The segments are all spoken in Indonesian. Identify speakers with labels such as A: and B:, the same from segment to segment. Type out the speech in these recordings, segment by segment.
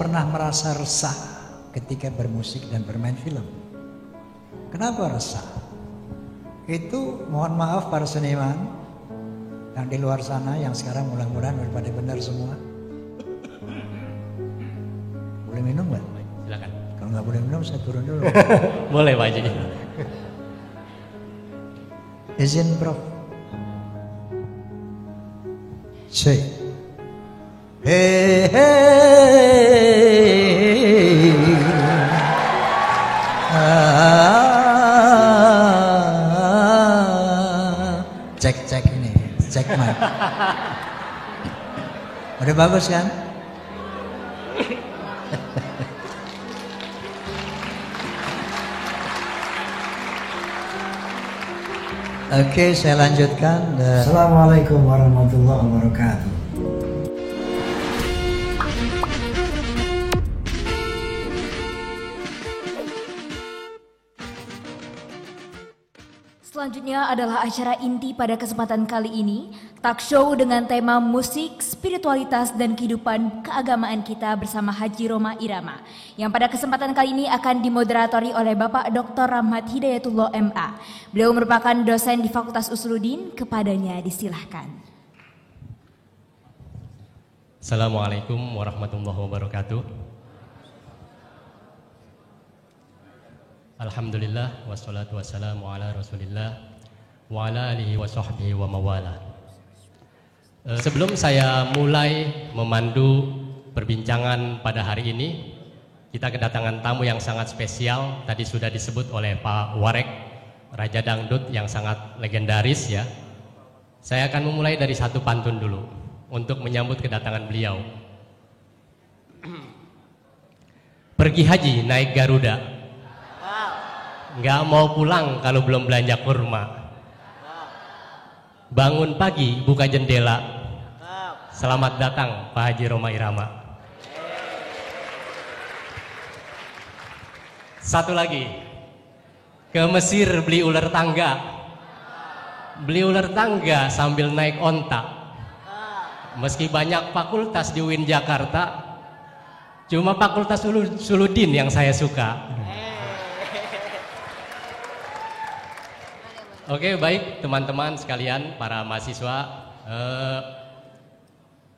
A: pernah merasa resah ketika bermusik dan bermain film. Kenapa resah? Itu mohon maaf para seniman yang di luar sana yang sekarang mudah-mudahan udah pada benar semua. Boleh minum nggak?
B: Silakan.
A: Kalau nggak boleh minum saya turun dulu.
B: Boleh Pak Haji.
A: Izin Prof. Say. Hey, hey. Cek ini, cek mic. Udah bagus kan? Oke, saya lanjutkan. Assalamualaikum warahmatullahi wabarakatuh.
C: Selanjutnya adalah acara inti pada kesempatan kali ini, talk show dengan tema musik, spiritualitas, dan kehidupan keagamaan kita bersama Haji Rhoma Irama, yang pada kesempatan kali ini akan dimoderatori oleh Bapak Dr. Rahmat Hidayatullah MA. Beliau merupakan dosen di Fakultas Usuluddin, kepadanya disilahkan.
B: Assalamualaikum warahmatullahi wabarakatuh. Alhamdulillah wassalatu wassalamu ala rasulillah wa ala alihi wa sahbihi wa mawala. Sebelum saya mulai memandu perbincangan pada hari ini, kita kedatangan tamu yang sangat spesial. Tadi sudah disebut oleh Pak Warek, Raja Dangdut yang sangat legendaris ya. Saya akan memulai dari satu pantun dulu untuk menyambut kedatangan beliau. Pergi haji naik Garuda, nggak mau pulang kalau belum belanja kurma. Bangun pagi buka jendela, selamat datang Pak Haji Rhoma Irama. Satu lagi, ke Mesir beli ular tangga, beli ular tangga sambil naik onta. Meski banyak fakultas di UIN Jakarta, cuma Fakultas Usuluddin yang saya suka. Oke, baik teman-teman sekalian, para mahasiswa,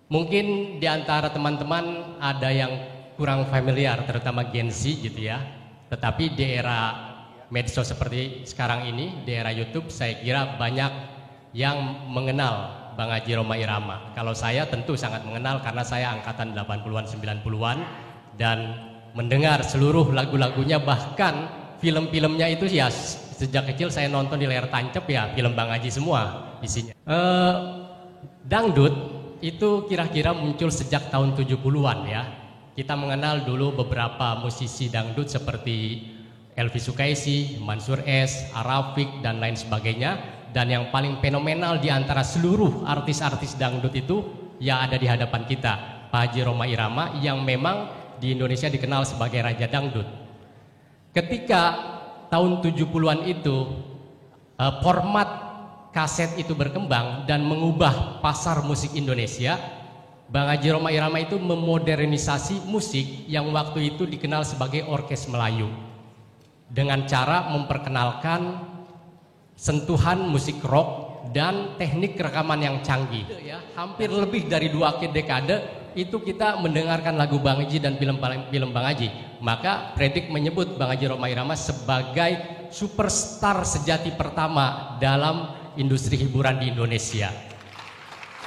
B: mungkin di antara teman-teman ada yang kurang familiar, terutama Gen Z gitu ya. Tetapi di era medsos seperti sekarang ini, di era YouTube, saya kira banyak yang mengenal Bang Haji Rhoma Irama. Kalau saya tentu sangat mengenal karena saya angkatan 80-an, 90-an dan mendengar seluruh lagu-lagunya, bahkan film-filmnya itu ya sejak kecil saya nonton di layar tancap ya, film Bang Haji semua isinya. Dangdut itu kira-kira muncul sejak tahun 70-an ya. Kita mengenal dulu beberapa musisi dangdut seperti Elvi Sukaisi, Mansur S, Arafik dan lain sebagainya. Dan yang paling fenomenal di antara seluruh artis-artis dangdut itu ya ada di hadapan kita, Pak Haji Rhoma Irama, yang memang di Indonesia dikenal sebagai Raja Dangdut. Ketika tahun 70-an itu format kaset itu berkembang dan mengubah pasar musik Indonesia, Bang Haji Rhoma Irama itu memodernisasi musik yang waktu itu dikenal sebagai orkes Melayu dengan cara memperkenalkan sentuhan musik rock dan teknik rekaman yang canggih ya. Hampir lebih dari 2 dekade itu kita mendengarkan lagu Bang Haji dan film Bang Haji. Maka Predik menyebut Bang Haji Rhoma Irama sebagai superstar sejati pertama dalam industri hiburan di Indonesia.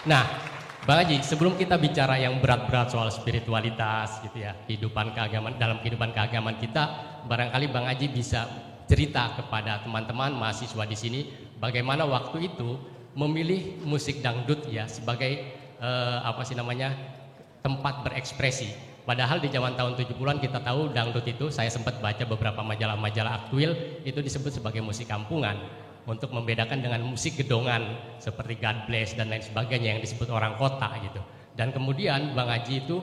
B: Nah, Bang Haji, sebelum kita bicara yang berat-berat soal spiritualitas gitu ya, kehidupan keagamaan, dalam kehidupan keagamaan kita, barangkali Bang Haji bisa cerita kepada teman-teman mahasiswa di sini bagaimana waktu itu memilih musik dangdut ya sebagai tempat berekspresi. Padahal di zaman tahun 70-an kita tahu dangdut itu, saya sempat baca beberapa majalah-majalah aktuil, itu disebut sebagai musik kampungan untuk membedakan dengan musik gedongan seperti God Bless dan lain sebagainya yang disebut orang kota gitu. Dan kemudian Bang Haji itu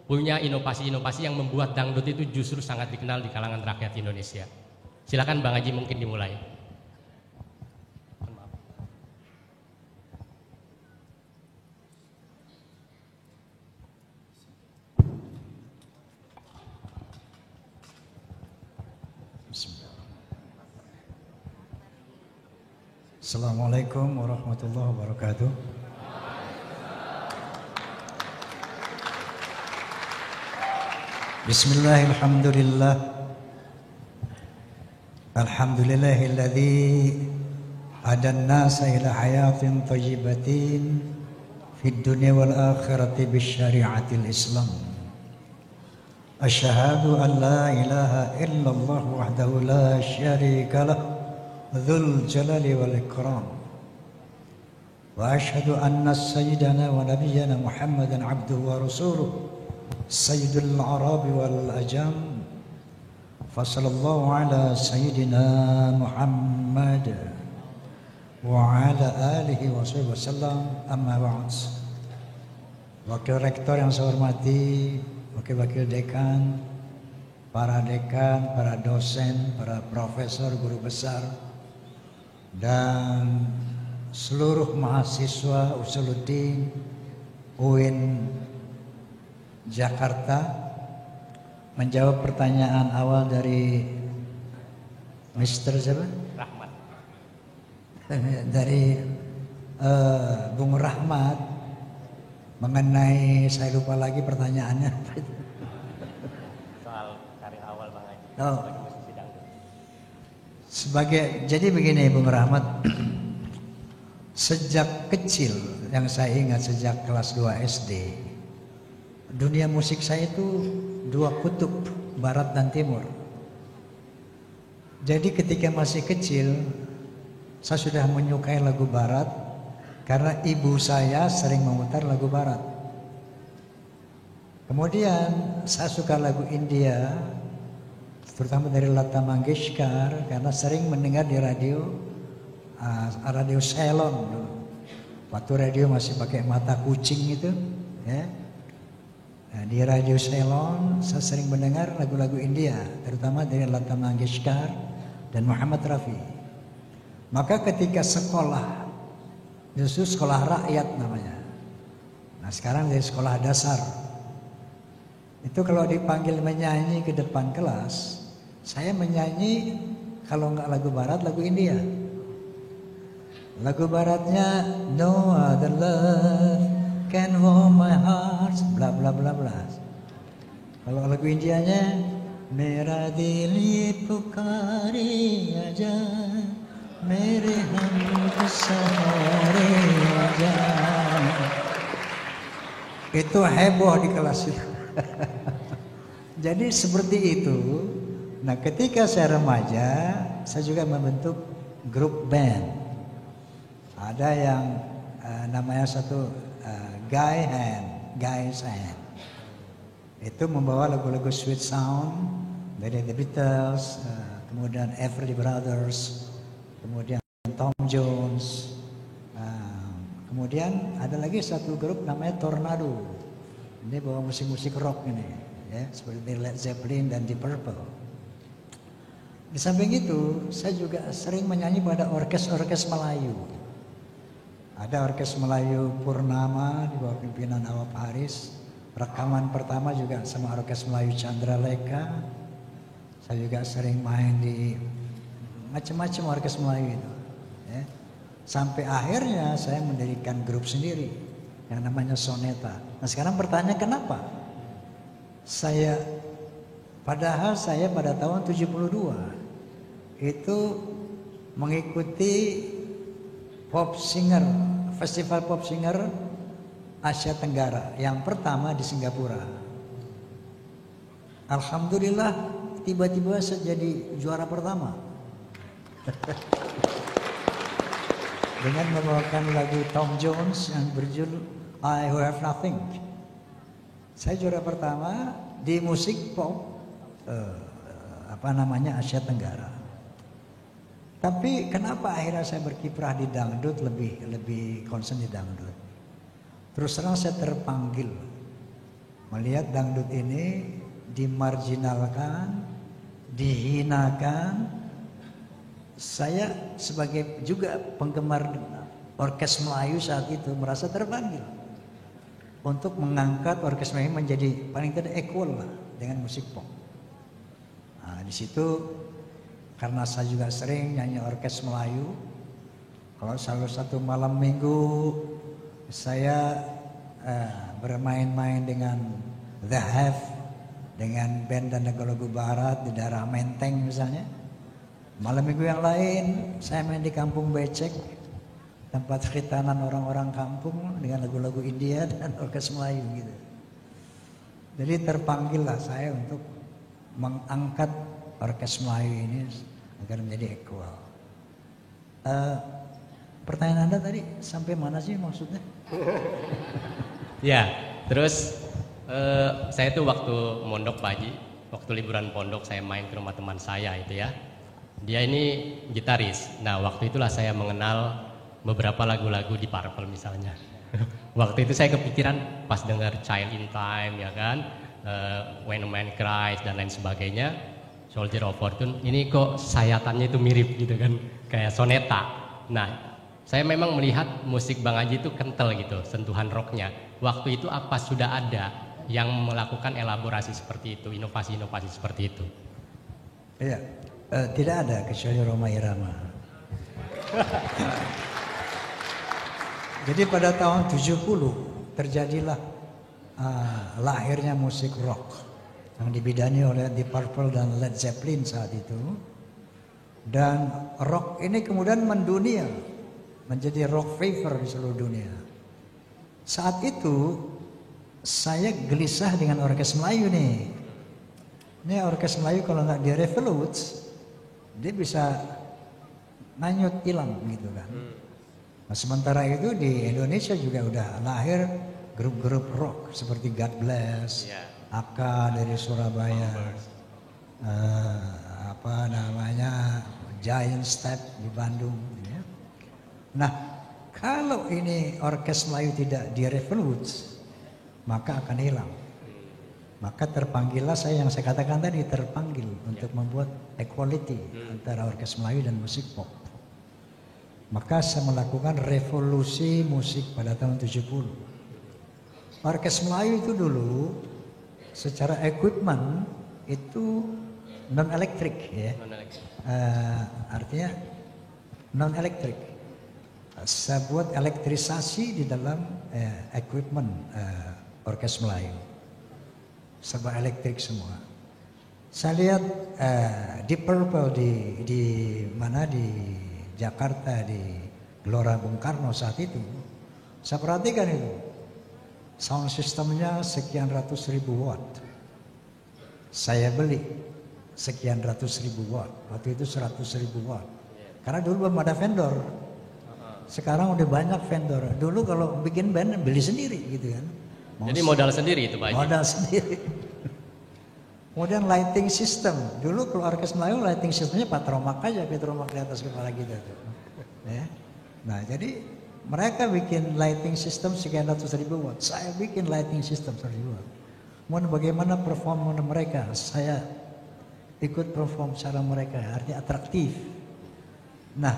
B: punya inovasi-inovasi yang membuat dangdut itu justru sangat dikenal di kalangan rakyat Indonesia. Silakan Bang Haji mungkin dimulai.
A: Bismillah. Assalamualaikum warahmatullahi wabarakatuh. Bismillahirrahmanirrahim. Alhamdulillahilladzi hadan nasa ila hayatin thayyibatin fid dunya wal akhirati bisyari'atil Islam. Asyhadu an la ilaha illallah wahdahu la syarika lah dzul jalali wal ikram. Wa asyhadu anna sayyidana wa nabiyyana Muhammadan abduhu wa rasuluh sayyidul arabi wal ajam. Fa sallallahu ala sayyidina Muhammad wa ala alihi wa sahbihi wasallam. Amma ba'd. Wakil rektor yang saya hormati, wakil-wakil dekan, para dekan, para dosen, para profesor, guru besar, dan seluruh mahasiswa Usuluddin UIN Jakarta, menjawab pertanyaan awal dari Mr. siapa?
B: Rahmat.
A: Dari Bung Rahmat mengenai, saya lupa lagi pertanyaannya.
B: Soal karir awal Bang Haji
A: Oh.
B: sebagai musisi dangdut.
A: Jadi begini Bung Rahmat, sejak kecil yang saya ingat sejak kelas 2 SD, dunia musik saya itu dua kutub, barat dan timur. Jadi ketika masih kecil, saya sudah menyukai lagu barat karena ibu saya sering memutar lagu barat. Kemudian saya suka lagu India, terutama dari Lata Mangeshkar, karena sering mendengar di radio Ceylon dulu. Waktu radio masih pakai mata kucing itu, ya. Nah, di radio Ceylon saya sering mendengar lagu-lagu India, terutama dari Lata Mangeshkar dan Muhammad Rafi. Maka ketika sekolah, justru sekolah rakyat namanya. Nah sekarang dari sekolah dasar. Itu kalau dipanggil menyanyi ke depan kelas, saya menyanyi kalau nggak lagu barat, lagu India. Lagu baratnya No Other Love Can Warm My Heart, bla bla bla bla. Kalau lagu Indianya Mera Dil Ye Pukare Aja, Mere Hum Sahare Aja. Itu heboh di kelas itu. Jadi seperti itu. Nah ketika saya remaja, saya juga membentuk grup band. Ada yang namanya satu Guys Hand. Itu membawa lagu-lagu sweet sound dari The Beatles, kemudian Everly Brothers, kemudian Tom Jones, kemudian ada lagi satu grup namanya Tornado. Ini bawa musik-musik rock ini, ya, seperti Led Zeppelin dan Deep Purple. Di samping itu, saya juga sering menyanyi pada orkes-orkes Melayu. Ada orkes Melayu Purnama di bawah pimpinan Awap Haris. Rekaman pertama juga sama orkes Melayu Chandraleka. Saya juga sering main di macam-macam orkes Melayu itu, ya. Sampai akhirnya saya mendirikan grup sendiri yang namanya Soneta. Nah sekarang pertanyaan kenapa? Padahal saya pada tahun 72 itu mengikuti festival pop singer Asia Tenggara yang pertama di Singapura. Alhamdulillah tiba-tiba saya jadi juara pertama. Dengan membawakan lagu Tom Jones yang berjudul I Who Have Nothing. Saya juara pertama di musik pop Asia Tenggara. Tapi kenapa akhirnya saya berkiprah di dangdut, lebih concern di dangdut? Terus terang saya terpanggil melihat dangdut ini dimarginalkan, dihinakan. Saya sebagai juga penggemar orkes Melayu saat itu merasa terpanggil untuk mengangkat orkes Melayu menjadi paling tidak equal lah dengan musik pop. Nah, di situ karena saya juga sering nyanyi orkes Melayu. Kalau selalu satu malam minggu saya bermain-main dengan The Have, dengan band dan lagu-lagu barat di daerah Menteng misalnya. Malam minggu yang lain saya main di Kampung Becek, tempat khitanan orang-orang kampung dengan lagu-lagu India dan orkes Melayu gitu. Jadi terpanggillah saya untuk mengangkat orkes Melayu ini agar menjadi equal. Pertanyaan Anda tadi sampai mana sih maksudnya?
B: Ya, terus saya tuh waktu mondok Pak Haji, waktu liburan pondok saya main ke rumah teman saya itu ya. Dia ini gitaris. Nah waktu itulah saya mengenal beberapa lagu-lagu di Purple misalnya. Waktu itu saya kepikiran pas dengar Child in Time ya kan, When a Man Cries dan lain sebagainya, Soldier of Fortune. Ini kok sayatannya itu mirip gitu kan, kayak soneta. Nah saya memang melihat musik Bang Haji itu kental gitu, sentuhan rocknya. Waktu itu apa sudah ada yang melakukan elaborasi seperti itu, inovasi-inovasi seperti itu?
A: Iya. Tidak ada kecuali Rhoma Irama. Jadi pada tahun 70 terjadilah lahirnya musik rock yang dibidani oleh Deep Purple dan Led Zeppelin saat itu. Dan rock ini kemudian mendunia, menjadi rock fever di seluruh dunia. Saat itu saya gelisah dengan orkes Melayu nih. Ini orkes Melayu kalau nggak di-revolute, dia bisa nganyut hilang gitu kan. Nah, sementara itu di Indonesia juga udah lahir grup-grup rock seperti God Bless, Aka dari Surabaya, Giant Step di Bandung. Ya. Nah, kalau ini orkes Melayu tidak di-revolute, maka akan hilang. Maka terpanggillah saya, yang saya katakan tadi, terpanggil untuk membuat equality antara orkes Melayu dan musik pop. Maka saya melakukan revolusi musik pada tahun 70. Orkes Melayu itu dulu secara equipment itu non elektrik ya. Artinya non elektrik. Saya buat elektrisasi di dalam equipment orkes Melayu. Serba elektrik semua. Saya lihat Deep Purple di mana di Jakarta di Gelora Bung Karno saat itu. Saya perhatikan itu. Sound systemnya sekian ratus ribu watt. Saya beli sekian ratus ribu watt. Waktu itu 100 ribu watt. Karena dulu belum ada vendor. Sekarang udah banyak vendor. Dulu kalau bikin band beli sendiri gitu kan.
B: Jadi modal sendiri itu Pak Haji?
A: Modal sendiri. Kemudian lighting system. Dulu kalau orkes Melayu lighting systemnya patromak aja, petromak di atas kepala kita tuh. Ya. Nah jadi mereka bikin lighting system sekian ratus ribu watt. Saya bikin lighting system 100 ribu watt. Mohon bagaimana perform mereka. Saya ikut perform cara mereka. Artinya atraktif. Nah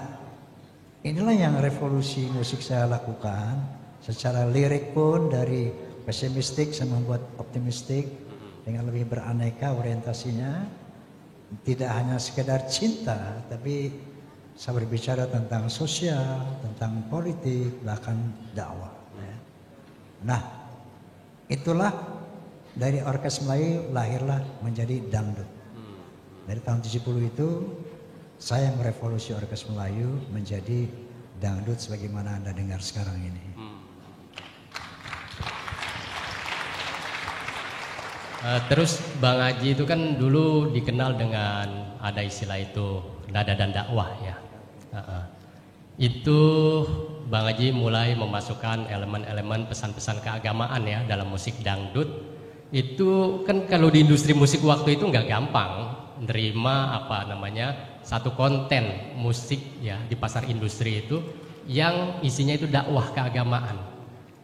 A: inilah yang revolusi musik saya lakukan. Secara lirik pun dari pesimistik saya membuat optimistik dengan lebih beraneka orientasinya, tidak hanya sekedar cinta tapi saya berbicara tentang sosial, tentang politik, bahkan dakwah. Nah itulah dari orkes Melayu lahirlah menjadi dangdut. Dari tahun 70 itu saya merevolusi orkes Melayu menjadi dangdut sebagaimana Anda dengar sekarang ini.
B: Terus Bang Haji itu kan dulu dikenal dengan ada istilah itu nada dan dakwah ya. Itu Bang Haji mulai memasukkan elemen-elemen pesan-pesan keagamaan ya dalam musik dangdut. Itu kan kalau di industri musik waktu itu nggak gampang nerima satu konten musik ya di pasar industri itu yang isinya itu dakwah keagamaan.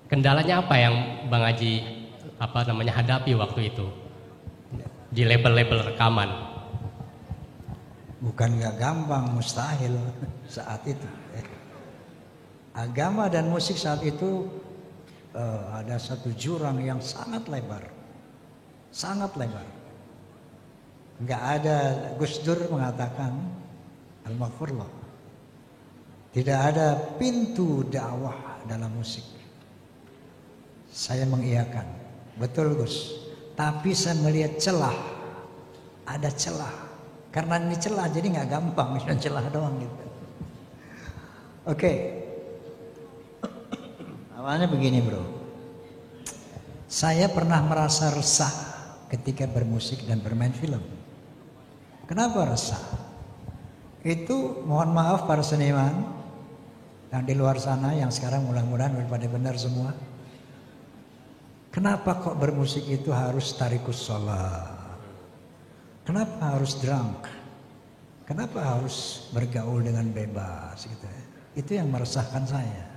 B: Kendalanya apa yang Bang Haji hadapi waktu itu di label-label rekaman?
A: Bukan nggak gampang, mustahil saat itu. Agama dan musik saat itu ada satu jurang yang sangat lebar, sangat lebar. Nggak ada. Gus Dur mengatakan Al-Maghfurlah. Tidak ada pintu dakwah dalam musik. Saya mengiyakan. Betul Gus. Tapi saya melihat celah. Ada celah. Karena ini celah jadi nggak gampang. Cuma celah doang gitu. Oke. Awalnya begini bro. Saya pernah merasa resah ketika bermusik dan bermain film. Kenapa resah? Itu mohon maaf para seniman yang di luar sana yang sekarang mudah-mudahan udah pada benar semua. Kenapa kok bermusik itu harus tarikus sholat? Kenapa harus drunk? Kenapa harus bergaul dengan bebas gitu? Itu yang meresahkan saya.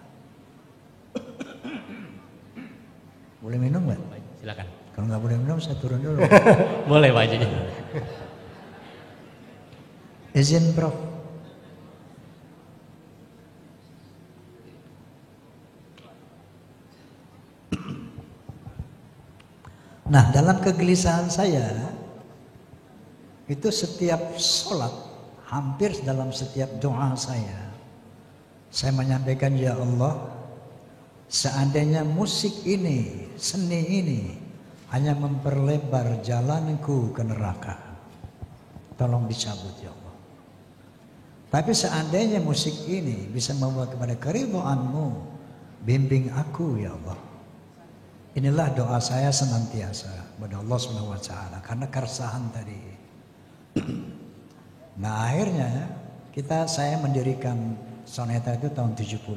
A: Boleh minum nggak?
B: Silakan.
A: Kalau nggak boleh minum saya turun dulu.
B: Boleh Pak Haji.
A: Izin Prof. Nah dalam kegelisahan saya itu setiap sholat hampir dalam setiap doa saya menyampaikan ya Allah, seandainya musik ini, seni ini hanya memperlebar jalanku ke neraka, tolong dicabut ya Allah. Tapi seandainya musik ini bisa membawa kepada keridhaan-Mu, bimbing aku ya Allah. Inilah doa saya senantiasa kepada Allah Subhanahu wa taala karena keresahan tadi. Nah, akhirnya saya mendirikan Soneta itu tahun 70.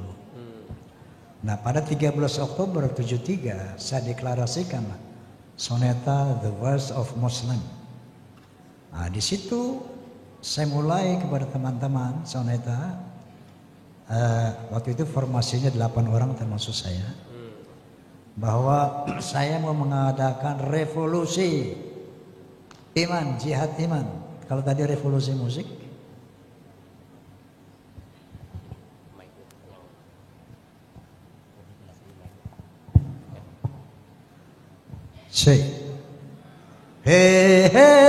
A: Nah, pada 13 Oktober 73 saya deklarasikan Soneta The Voice of Muslim. Nah, di situ saya mulai kepada teman-teman Soneta. Waktu itu formasinya 8 orang termasuk saya. Bahwa saya mau mengadakan revolusi iman, jihad iman. Kalau tadi revolusi musik, say hey hey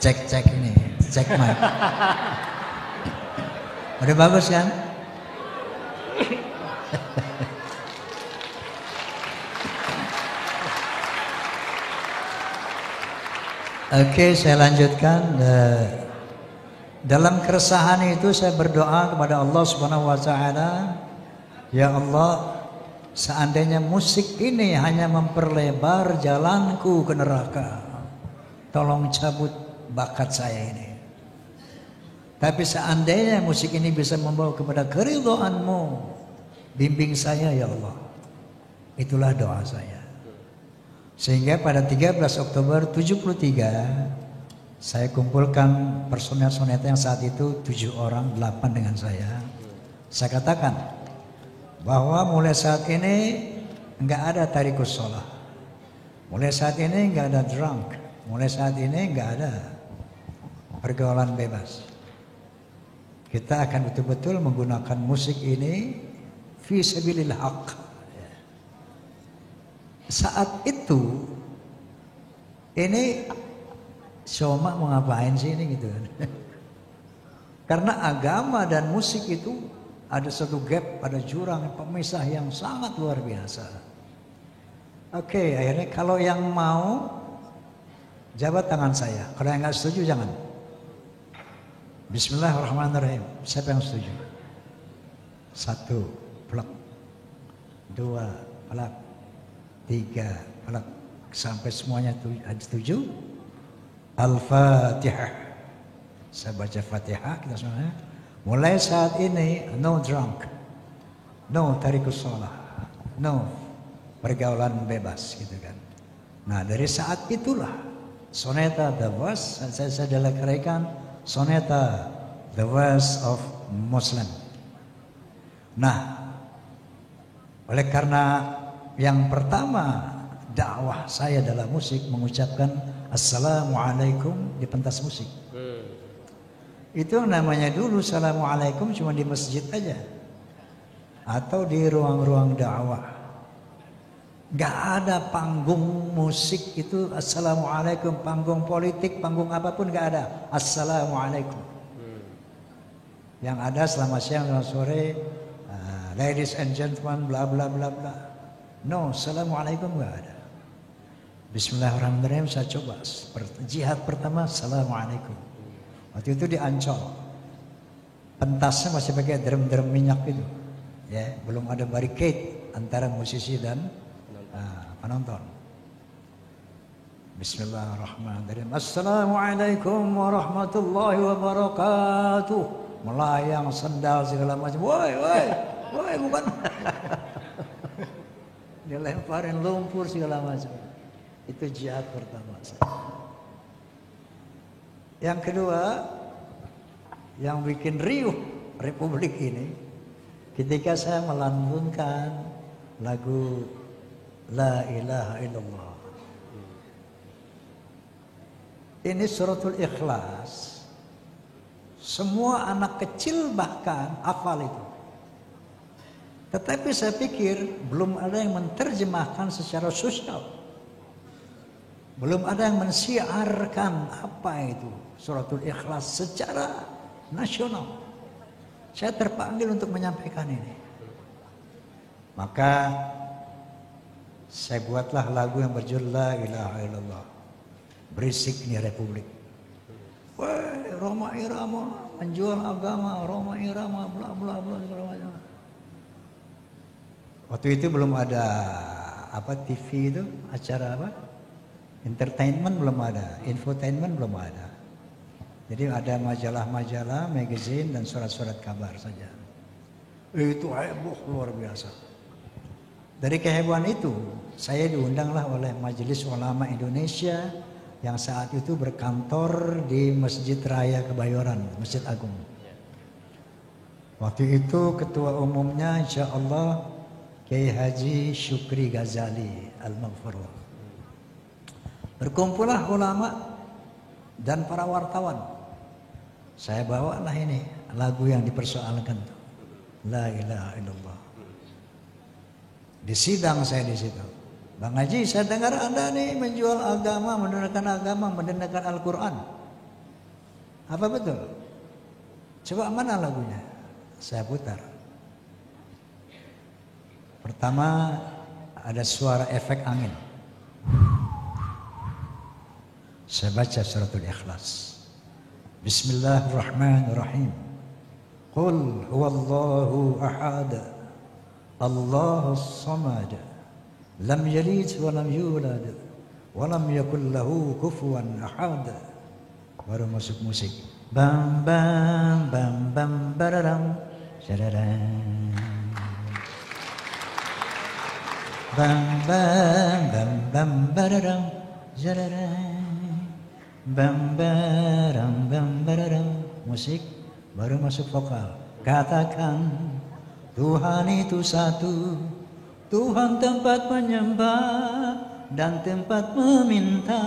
A: cek ini, cek mic. Udah bagus kan? Oke, saya lanjutkan. Dalam keresahan itu saya berdoa kepada Allah Subhanahu wa taala, ya Allah, seandainya musik ini hanya memperlebar jalanku ke neraka, tolong cabut bakat saya ini. Tapi seandainya musik ini bisa membawa kepada keridhaan-Mu, bimbing saya ya Allah. Itulah doa saya. Sehingga pada 13 Oktober 73 saya kumpulkan personel Soneta yang saat itu 7 orang, 8 dengan saya. Saya katakan bahwa mulai saat ini enggak ada tarikus sholah. Mulai saat ini enggak ada drunk. Mulai saat ini enggak ada pergaulan bebas. Kita akan betul-betul menggunakan musik ini fi sabilil haq. Saat itu ini Syoma mau ngapain sih ini gitu. Karena agama dan musik itu ada satu gap, ada jurang pemisah yang sangat luar biasa. Oke, akhirnya kalau yang mau jabat tangan saya, kalau yang nggak setuju jangan. Bismillahirrahmanirrahim. Siapa yang setuju? 1, plak. 2, plak. 3, plak. Sampai semuanya setuju. Al-Fatihah. Saya baca Fatihah kita semuanya. Mulai saat ini no drunk, no tarikus sholah, no pergaulan bebas gitu kan. Nah dari saat itulah Soneta The Voice saya deklarasikan Soneta The Voice of Muslim. Nah oleh karena yang pertama dakwah saya dalam musik mengucapkan Assalamualaikum di pentas musik. Itu namanya dulu Assalamualaikum cuma di masjid aja atau di ruang-ruang dakwah. Nggak ada panggung musik itu assalamualaikum, panggung politik, panggung apapun nggak ada. Assalamualaikum. Yang ada selamat siang, selamat sore, ladies and gentlemen, bla bla bla bla. No, assalamualaikum nggak ada. Bismillahirrahmanirrahim, saya coba jihad pertama, assalamualaikum. Waktu itu di Ancol, pentasnya masih pakai drum-drum minyak itu, ya, belum ada barricade antara musisi dan penonton. Bismillahirrahmanirrahim. Assalamualaikum warahmatullahi wabarakatuh. Melayang sendal segala macam. Woi, bukan. Dilemparin lumpur segala macam. Itu jihad pertama. Yang kedua, yang bikin riuh Republik ini, ketika saya melantunkan lagu La ilaha illallah. Ini suratul Ikhlas. Semua anak kecil bahkan hafal itu. Tetapi saya pikir belum ada yang menerjemahkan secara sosial. Belum ada yang mensiarkan apa itu suratul Ikhlas secara nasional. Saya terpanggil untuk menyampaikan ini. Maka saya buatlah lagu yang berjudul La ilaha illallah. Berisik nih Republik. Wah, Roma Irama menjual agama, Roma Irama bla bla bla segala macam. Waktu itu belum ada apa TV itu, acara apa? Entertainment belum ada, infotainment belum ada. Jadi ada majalah-majalah, magazine dan surat-surat kabar saja. Itu heboh luar biasa. Dari kehebohan itu, saya diundanglah oleh Majelis Ulama Indonesia yang saat itu berkantor di Masjid Raya Kebayoran, Masjid Agung. Waktu itu ketua umumnya insyaallah Kiai Haji Syukri Ghazali Al-Maghfurlah. Berkumpullah ulama dan para wartawan. Saya bawalah ini lagu yang dipersoalkan, La ilaha illallah. Di sidang saya di situ. Bang Haji, saya dengar Anda nih menjual agama, mendengarkan Al-Quran. Apa betul? Coba mana lagunya? Saya putar. Pertama ada suara efek angin. Saya baca suratul Ikhlas. Bismillahirrahmanirrahim. Qul huwallahu ahad. Allahus samad. Lam yalid wa lam yulad wa lam yakul lahu kufuwan ahad. Baru masuk musik. Bam bam bam bam bararam shararam. Bam bam bam bam bararam shararam. Bam baram bam bararam. Musik baru masuk vokal. Katakan Tuhan itu satu, Tuhan tempat menyembah dan tempat meminta.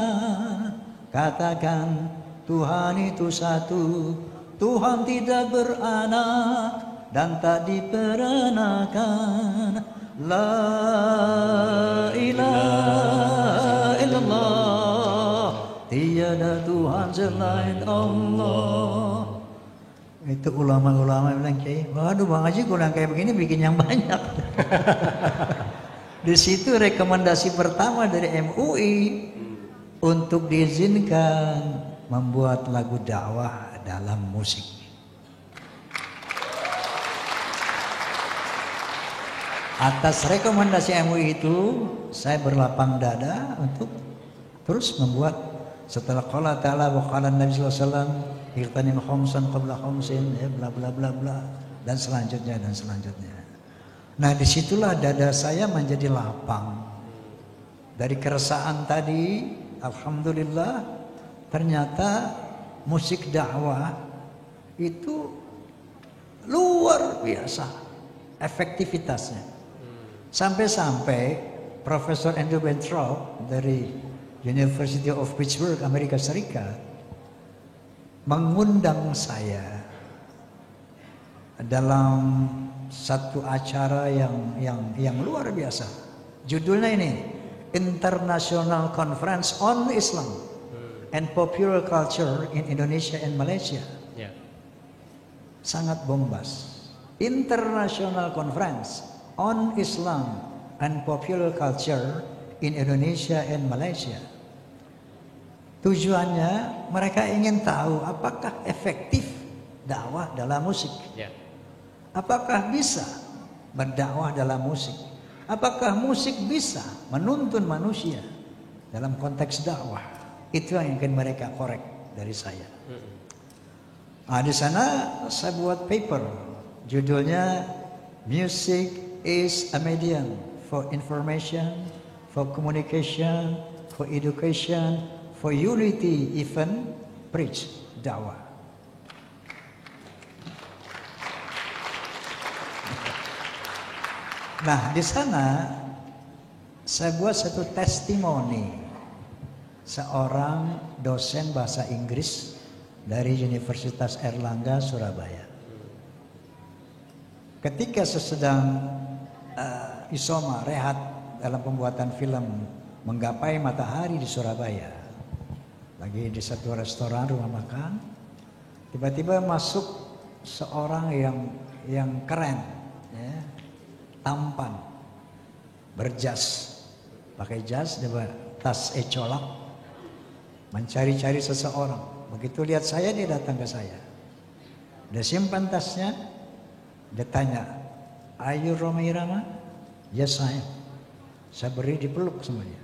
A: Katakan Tuhan itu satu, Tuhan tidak beranak dan tak diperanakan. La ilaha illallah, tiada Tuhan selain Allah. Itu ulama-ulama bilang, Kiai, waduh Bang Haji kurang kayak begini bikin yang banyak. Di situ rekomendasi pertama dari MUI untuk diizinkan membuat lagu dakwah dalam musik. Atas rekomendasi MUI itu, saya berlapang dada untuk terus membuat setelah qala ta'ala wa qala Nabi sallallahu alaihi wasallam iqtanim khamsan qabla khamsin, ya bla bla bla bla, dan selanjutnya dan selanjutnya. Nah, disitulah dada saya menjadi lapang. Dari keresahan tadi, alhamdulillah, ternyata musik dakwah itu luar biasa efektivitasnya. Sampai-sampai Profesor Andrew Bentrow dari University of Pittsburgh, Amerika Serikat, mengundang saya dalam satu acara yang luar biasa Judulnya ini, International Conference on Islam and Popular Culture in Indonesia and Malaysia.
B: Ya.
A: Sangat bombas. International Conference on Islam and Popular Culture in Indonesia and Malaysia. Tujuannya mereka ingin tahu apakah efektif dakwah dalam musik.
B: Ya.
A: Apakah bisa berdakwah dalam musik? Apakah musik bisa menuntun manusia dalam konteks dakwah? Itu yang ingin mereka korek dari saya. Nah, di sana saya buat paper, judulnya Music is a Medium for Information, for Communication, for Education, for Unity, even preach dakwah. Nah, di sana saya buat satu testimoni seorang dosen bahasa Inggris dari Universitas Airlangga Surabaya. Ketika saya sedang isoma rehat dalam pembuatan film Menggapai Matahari di Surabaya, lagi di satu restoran rumah makan, tiba-tiba masuk seorang yang keren, ya, tampan, berjas, pakai jas, dia tas ecolak, mencari-cari seseorang. Begitu lihat saya, dia datang ke saya. Dia simpan tasnya, dia tanya, "Are you Rhoma Irama?" "Yes, I am." Saya beri dipeluk semuanya.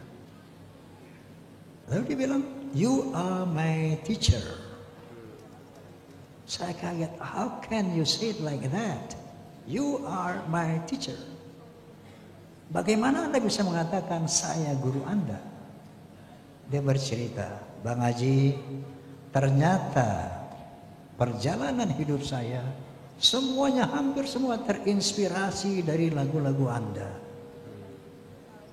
A: Lalu dia bilang, "You are my teacher." Saya kaget, "How can you say it like that? You are my teacher." Bagaimana Anda bisa mengatakan saya guru Anda? Dia bercerita, "Bang Haji, ternyata perjalanan hidup saya semuanya, hampir semua terinspirasi dari lagu-lagu Anda.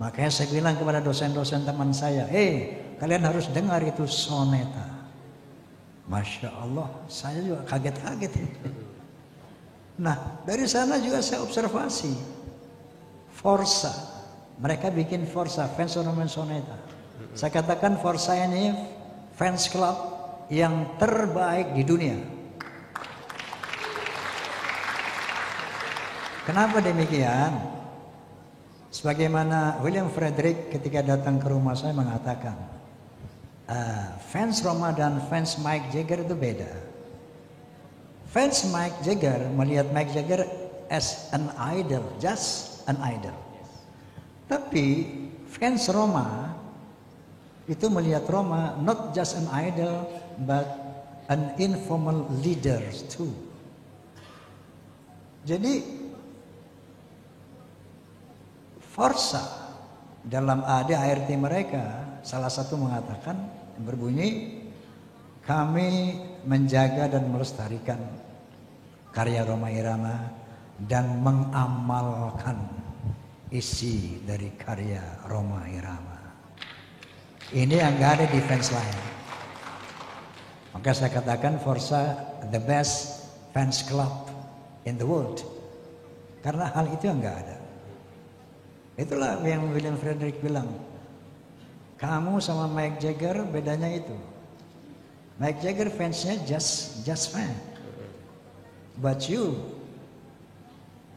A: Makanya saya bilang kepada dosen-dosen teman saya, kalian harus dengar itu soneta." Masya Allah, saya juga kaget-kaget. Nah, dari sana juga saya observasi Forsa, mereka bikin Forsa, Fans Ornament Soneta. Saya katakan Forsa ini fans club yang terbaik di dunia. Kenapa demikian? Sebagaimana William Frederick ketika datang ke rumah saya mengatakan, fans Rhoma dan fans Mick Jagger itu beda. Fans Mick Jagger melihat Mick Jagger as an idol, just an idol. Tapi fans Rhoma itu melihat Rhoma not just an idol but an informal leader too. Jadi Forsa dalam ADART mereka salah satu mengatakan yang berbunyi, kami menjaga dan melestarikan karya Rhoma Irama dan mengamalkan isi dari karya Rhoma Irama. Ini yang gak ada di fans lain. Maka saya katakan Forsa the best fans club in the world. Karena hal itu yang gak ada. Itulah yang William Frederick bilang, kamu sama Mick Jagger bedanya itu. Mick Jagger fansnya just fan. But you,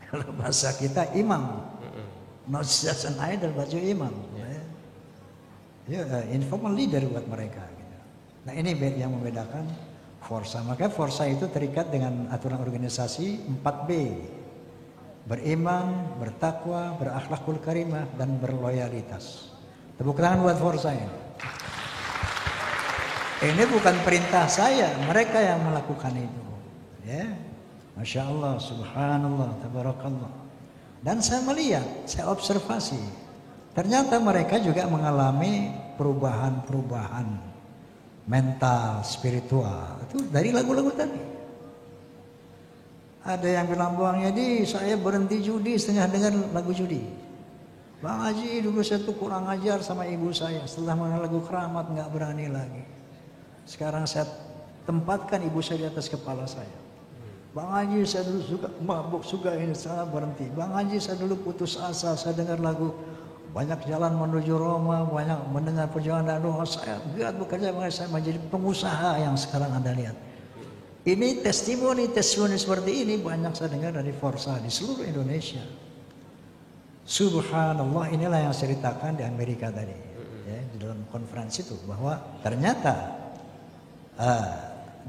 A: kalau bahasa kita imam, not just an idol, but you imam. Ya, informal leader buat mereka. Gitu. Nah ini yang membedakan Forsa. Maka Forsa itu terikat dengan aturan organisasi 4B. Beriman, bertakwa, berakhlakul karimah, dan berloyalitas. Tepuk tangan buat Forsa ini. Ini bukan perintah saya, mereka yang melakukan itu. Ya, Masya Allah, Subhanallah, Tabarakallah. Dan saya melihat, saya observasi, ternyata mereka juga mengalami perubahan-perubahan mental, spiritual. Itu dari lagu-lagu tadi. Ada yang bilang, Bang Yadi, saya berhenti judi setengah dengar lagu judi. Bang Haji, dulu saya tuh kurang ajar sama ibu saya. Setelah mengenal lagu Keramat nggak berani lagi. Sekarang saya tempatkan ibu saya di atas kepala saya. Bang Haji, saya dulu suka mabuk, suka ini, saya berhenti. Bang Haji, saya dulu putus asa, saya dengar lagu banyak jalan menuju Roma, banyak mendengar perjuangan doa. Saya giat bekerja, saya menjadi pengusaha yang sekarang Anda lihat. Ini testimoni seperti ini banyak saya dengar dari Forza di seluruh Indonesia. Subhanallah, inilah yang saya ceritakan di Amerika tadi, ya, di dalam konferensi itu, bahwa ternyata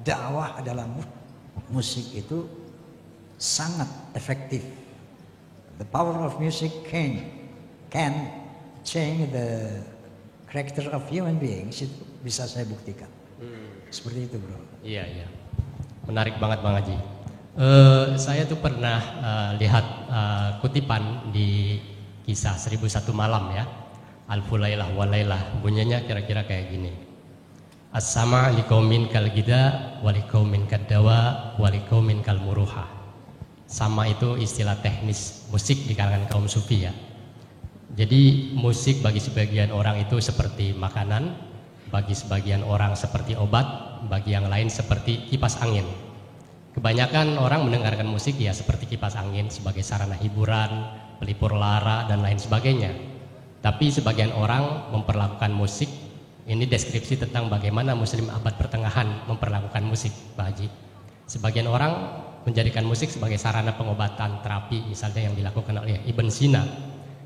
A: dakwah dalam musik itu sangat efektif. The power of music can change the character of human beings. Itu bisa saya buktikan. Seperti itu, bro.
B: Iya, iya. Menarik banget Bang Haji. Saya tuh pernah lihat kutipan di kisah 1001 malam ya. Alfulailah walailah. Bunyinya kira-kira kayak gini. As-sama liqaumin kal gida waliqaumin kaddawa waliqaumin kal muruha. Sama itu istilah teknis musik di kalangan kaum sufi ya. Jadi musik bagi sebagian orang itu seperti makanan, bagi sebagian orang seperti obat, bagi yang lain seperti kipas angin. Kebanyakan orang mendengarkan musik ya seperti kipas angin sebagai sarana hiburan, pelipur lara dan lain sebagainya. Tapi sebagian orang memperlakukan musik, ini deskripsi tentang bagaimana muslim abad pertengahan memperlakukan musik, Pak Haji. Sebagian orang menjadikan musik sebagai sarana pengobatan terapi, misalnya yang dilakukan oleh Ibn Sina.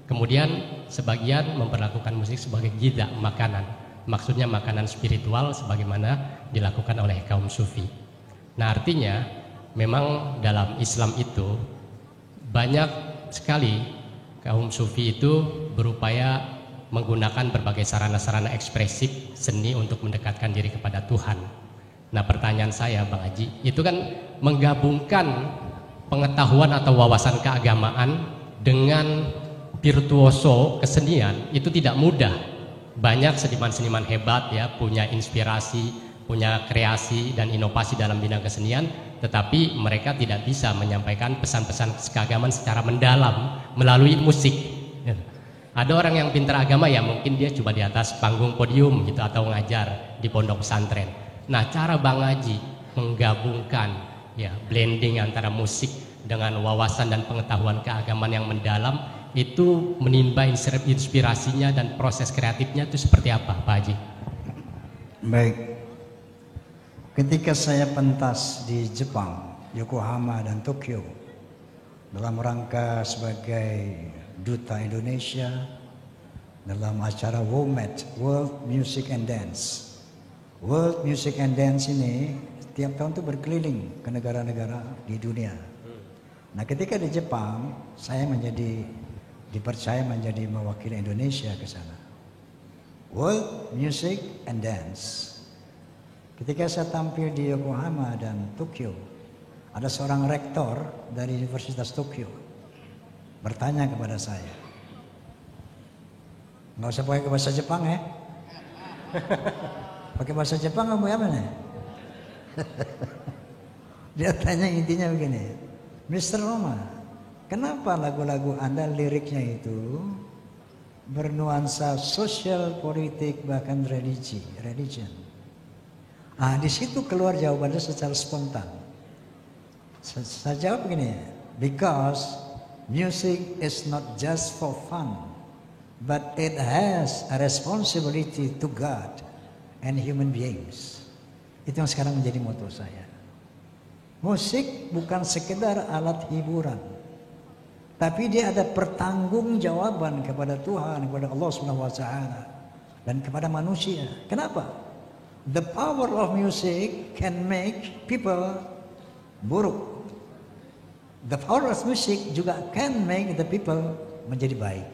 B: Kemudian sebagian memperlakukan musik sebagai gida, makanan. Maksudnya makanan spiritual sebagaimana dilakukan oleh kaum sufi. Nah, artinya memang dalam Islam itu banyak sekali kaum sufi itu berupaya menggunakan berbagai sarana-sarana ekspresif seni untuk mendekatkan diri kepada Tuhan. Nah, pertanyaan saya Bang Haji, itu kan menggabungkan pengetahuan atau wawasan keagamaan dengan virtuoso kesenian itu tidak mudah. Banyak seniman-seniman hebat ya, punya inspirasi, punya kreasi dan inovasi dalam bidang kesenian, tetapi mereka tidak bisa menyampaikan pesan-pesan keagamaan secara mendalam melalui musik. Ada orang yang pintar agama ya mungkin dia cuma di atas panggung podium gitu atau ngajar di pondok pesantren. Nah, cara Bang Haji menggabungkan ya blending antara musik dengan wawasan dan pengetahuan keagamaan yang mendalam itu menimba inspirasinya dan proses kreatifnya itu seperti apa, Pak Haji?
A: Baik. Ketika saya pentas di Jepang, Yokohama dan Tokyo dalam rangka sebagai duta Indonesia dalam acara WOMED, World Music and Dance. World Music and Dance ini tiap tahun itu berkeliling ke negara-negara di dunia. Nah, ketika di Jepang, saya dipercaya menjadi mewakili Indonesia ke sana. World Music and Dance. Ketika saya tampil di Yokohama dan Tokyo, ada seorang rektor dari Universitas Tokyo bertanya kepada saya. Nggak usah pakai bahasa Jepang ya. Pakai bahasa Jepang kamu apa nih? Dia tanya intinya begini, Mr. Roma, kenapa lagu-lagu Anda liriknya itu bernuansa sosial, politik, bahkan religion? Ah, di situ keluar jawabannya secara spontan. Saya jawab begini, because music is not just for fun, but it has a responsibility to God and human beings. Itu yang sekarang menjadi moto saya. Musik bukan sekedar alat hiburan, tapi dia ada pertanggungjawaban kepada Tuhan, kepada Allah SWT dan kepada manusia. Kenapa? The power of music can make people buruk. The power of music juga can make the people menjadi baik.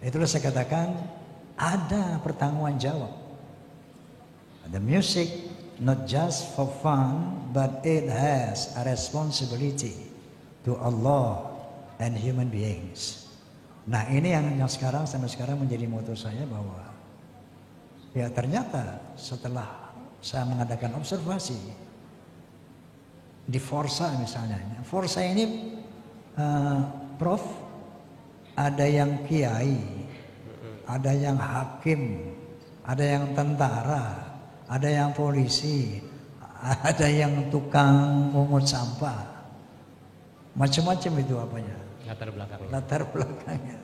A: Itulah saya katakan ada pertanggungan jawab. The music not just for fun, but it has a responsibility to Allah and human beings. Nah, ini yang sekarang sampai sekarang menjadi moto saya, bahwa ya ternyata setelah saya mengadakan observasi di Forza misalnya, Forza ini Prof, ada yang kiai, ada yang hakim, ada yang tentara, ada yang polisi, ada yang tukang pungut sampah, macam-macam itu apanya.
B: Latar belakangnya.
A: Latar belakangnya.